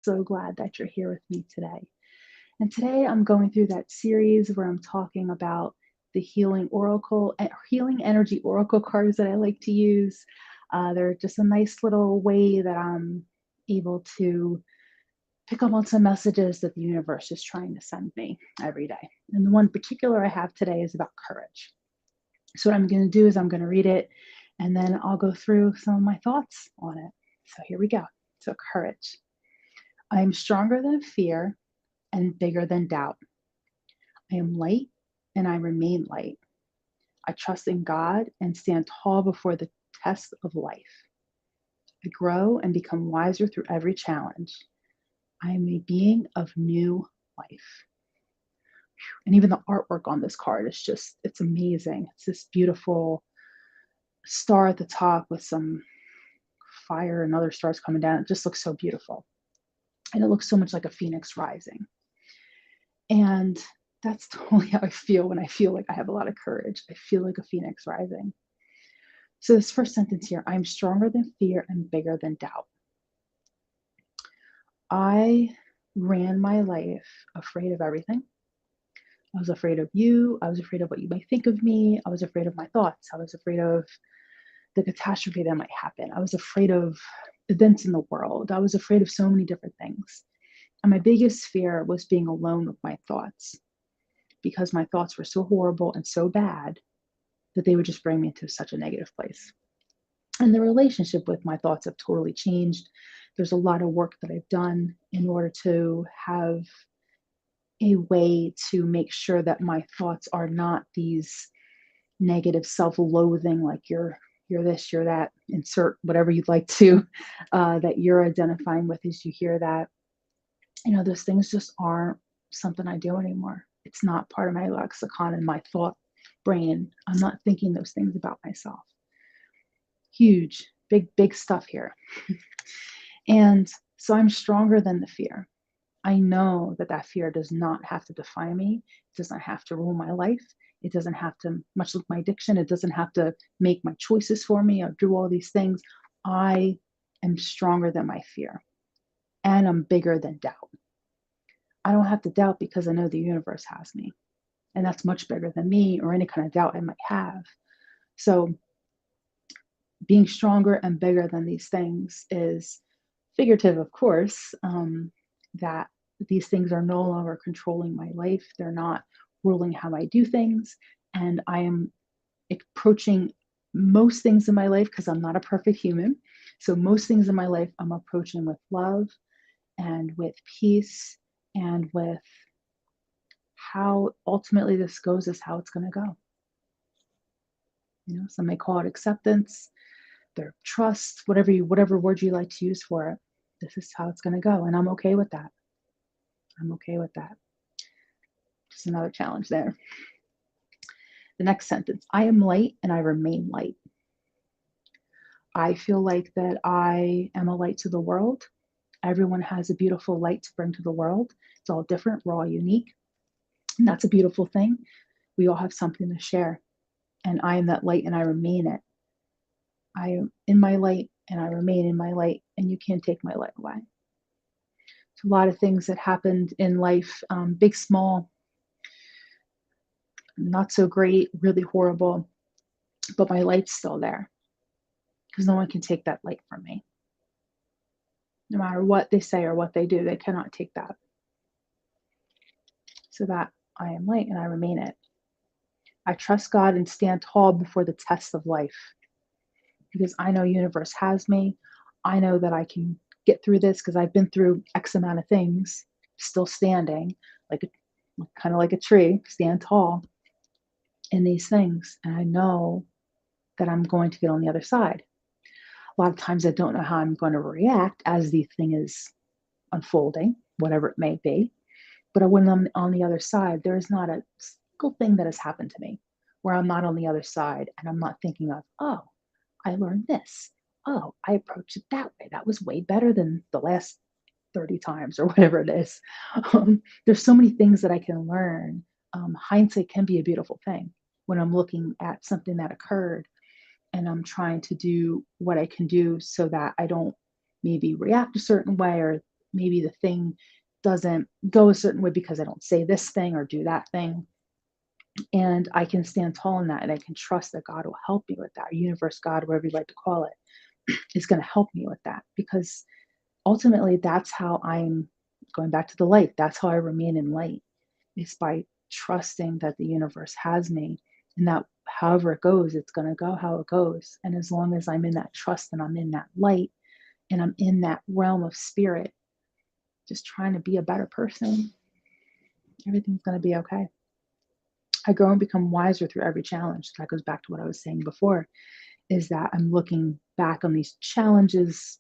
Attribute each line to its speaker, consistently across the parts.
Speaker 1: So glad that you're here with me today. And today I'm going through that series where I'm talking about the healing energy oracle cards that I like to use. They're just a nice little way that I'm able to pick up on some messages that the universe is trying to send me every day. And the one particular I have today is about courage. So what I'm going to do is I'm going to read it and then I'll go through some of my thoughts on it. So here we go. So courage. I am stronger than fear and bigger than doubt. I am light and I remain light. I trust in God and stand tall before the test of life. I grow and become wiser through every challenge. I am a being of new life. And even the artwork on this card is it's amazing. It's this beautiful star at the top with some fire and other stars coming down. It just looks so beautiful. And it looks so much like a phoenix rising. And that's totally how I feel when I feel like I have a lot of courage. I feel like a phoenix rising. So this first sentence here, I'm stronger than fear and bigger than doubt. I ran my life afraid of everything. I was afraid of you. I was afraid of what you might think of me. I was afraid of my thoughts. I was afraid of the catastrophe that might happen. I was afraid of events in the world. I was afraid of so many different things. And my biggest fear was being alone with my thoughts, because my thoughts were so horrible and so bad that they would just bring me into such a negative place. And the relationship with my thoughts have totally changed. There's a lot of work that I've done in order to have a way to make sure that my thoughts are not these negative self-loathing, like you're this, you're that, insert whatever you'd like to, that you're identifying with as you hear that. Those things just aren't something I do anymore. It's not part of my lexicon and my thought brain. I'm not thinking those things about myself. Huge, big stuff here. And so I'm stronger than the fear. I know that fear does not have to define me. It doesn't have to rule my life. It doesn't have to, much like my addiction, it doesn't have to make my choices for me or do all these things. I am stronger than my fear, and I'm bigger than doubt. I don't have to doubt because I know the universe has me, and that's much bigger than me or any kind of doubt I might have. So being stronger and bigger than these things is figurative, of course, that these things are no longer controlling my life. They're not ruling how I do things. And I am approaching most things in my life, because I'm not a perfect human. So most things in my life, I'm approaching with love and with peace, and with how ultimately this goes is how it's going to go. Some may call it acceptance, their trust, whatever word you like to use for it. This is how it's going to go. And I'm okay with that. I'm okay with that. Just another challenge there. The next sentence, I am light and I remain light. I feel like that I am a light to the world. Everyone has a beautiful light to bring to the world. It's all different. We're all unique. And that's a beautiful thing. We all have something to share. And I am that light and I remain it. I am in my light and I remain in my light, and you can't take my light away. It's a lot of things that happened in life, big, small, not so great, really horrible, but my light's still there, because no one can take that light from me. No matter what they say or what they do, they cannot take that. So that I am light and I remain it. I trust God and stand tall before the test of life, because I know universe has me. I know that I can get through this, because I've been through X amount of things, still standing, kind of like a tree, stand tall in these things. And I know that I'm going to get on the other side. A lot of times I don't know how I'm going to react as the thing is unfolding, whatever it may be. But when I'm on the other side, there is not a single thing that has happened to me where I'm not on the other side and I'm not thinking of, oh, I learned this. Oh, I approached it that way. That was way better than the last 30 times or whatever it is. There's so many things that I can learn. Hindsight can be a beautiful thing when I'm looking at something that occurred and I'm trying to do what I can do so that I don't maybe react a certain way or maybe the thing doesn't go a certain way because I don't say this thing or do that thing. And I can stand tall in that, and I can trust that God will help me with that. Or universe, God, whatever you like to call it, is going to help me with that, because ultimately that's how I'm going back to the light. That's how I remain in light, is by trusting that the universe has me, and that however it goes, it's going to go how it goes. And as long as I'm in that trust and I'm in that light and I'm in that realm of spirit, just trying to be a better person, everything's going to be okay. I grow and become wiser through every challenge. That goes back to what I was saying before, is that I'm looking back on these challenges,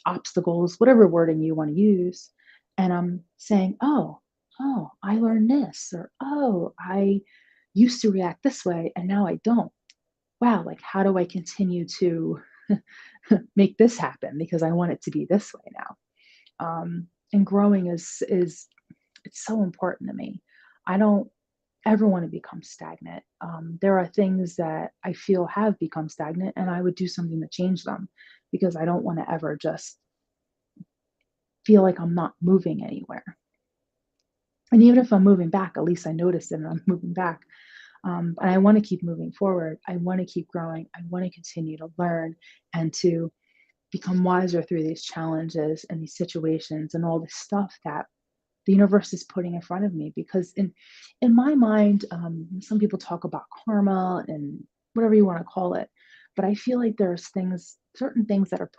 Speaker 1: obstacles, whatever wording you want to use, and I'm saying, oh, I learned this, or oh, I used to react this way and now I don't. Wow, like how do I continue to make this happen, because I want it to be this way now. And growing is it's so important to me. I don't ever want to become stagnant. There are things that I feel have become stagnant, and I would do something to change them, because I don't want to ever just feel like I'm not moving anywhere. And even if I'm moving back, at least I notice it and I'm moving back. And I want to keep moving forward. I want to keep growing. I want to continue to learn and to become wiser through these challenges and these situations and all this stuff that the universe is putting in front of me. Because in my mind, some people talk about karma and whatever you want to call it, but I feel like there's certain things that are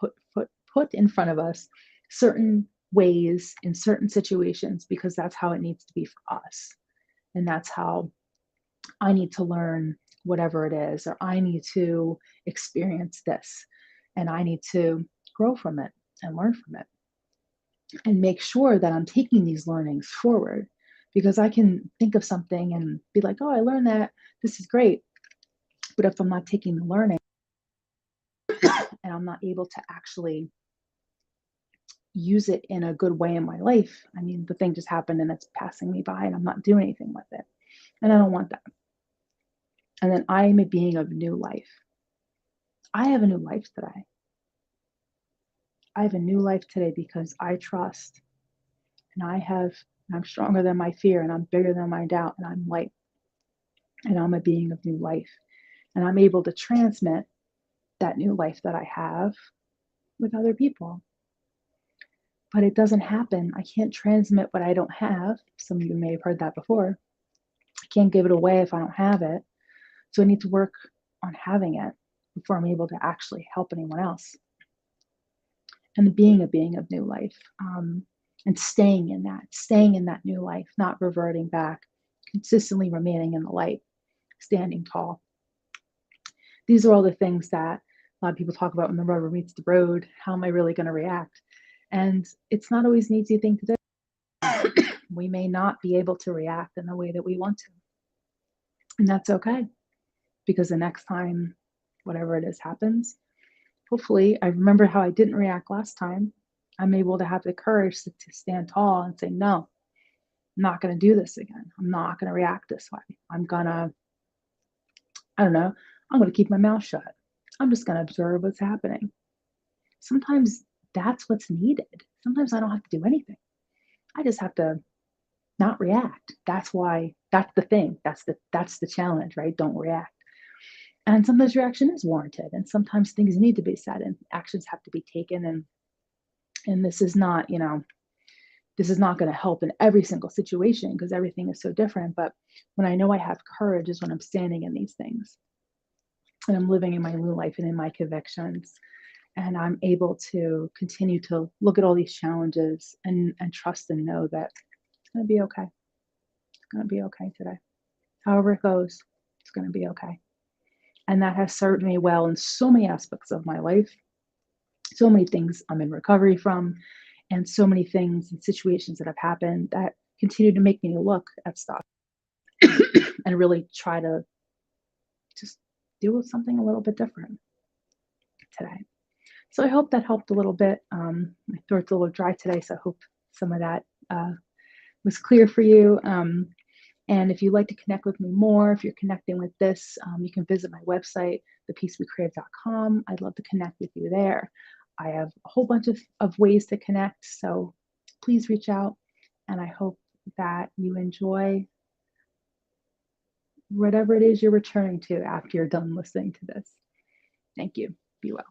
Speaker 1: put in front of us, certain ways in certain situations, because that's how it needs to be for us, and that's how I need to learn whatever it is, or I need to experience this, and I need to grow from it and learn from it, and make sure that I'm taking these learnings forward. Because I can think of something and be like, oh, I learned that. This is great. But if I'm not taking the learning and I'm not able to actually use it in a good way in my life, I mean, the thing just happened and it's passing me by and I'm not doing anything with it. And I don't want that. And then I am a being of new life. I have a new life today. I have a new life today because I trust, and I'm stronger than my fear, and I'm bigger than my doubt, and I'm light, and I'm a being of new life. And I'm able to transmit that new life that I have with other people. But it doesn't happen. I can't transmit what I don't have. Some of you may have heard that before. I can't give it away if I don't have it. So I need to work on having it before I'm able to actually help anyone else. And being a being of new life, and staying in that new life, not reverting back, consistently remaining in the light, standing tall. These are all the things that a lot of people talk about when the rubber meets the road. How am I really going to react? And it's not always an easy thing to do. We may not be able to react in the way that we want to. And that's okay, because the next time, whatever it is happens, hopefully I remember how I didn't react last time. I'm able to have the courage to stand tall and say, no, I'm not going to do this again. I'm not going to react this way. I don't know, I'm going to keep my mouth shut. I'm just going to observe what's happening. Sometimes that's what's needed. Sometimes I don't have to do anything. I just have to not react. That's the thing. That's the challenge, right? Don't react. And sometimes reaction is warranted, and sometimes things need to be said and actions have to be taken. And this is not, this is not going to help in every single situation, because everything is so different. But when I know I have courage is when I'm standing in these things and I'm living in my new life and in my convictions. And I'm able to continue to look at all these challenges and trust and know that it's going to be okay. It's going to be okay today. However it goes, it's going to be okay. And that has served me well in so many aspects of my life. So many things I'm in recovery from, and so many things and situations that have happened that continue to make me look at stuff and really try to just deal with something a little bit different today. So I hope that helped a little bit. My throat's a little dry today, so I hope some of that was clear for you. And if you'd like to connect with me more, if you're connecting with this, you can visit my website, thepeacewecrave.com. I'd love to connect with you there. I have a whole bunch of ways to connect. So please reach out. And I hope that you enjoy whatever it is you're returning to after you're done listening to this. Thank you. Be well.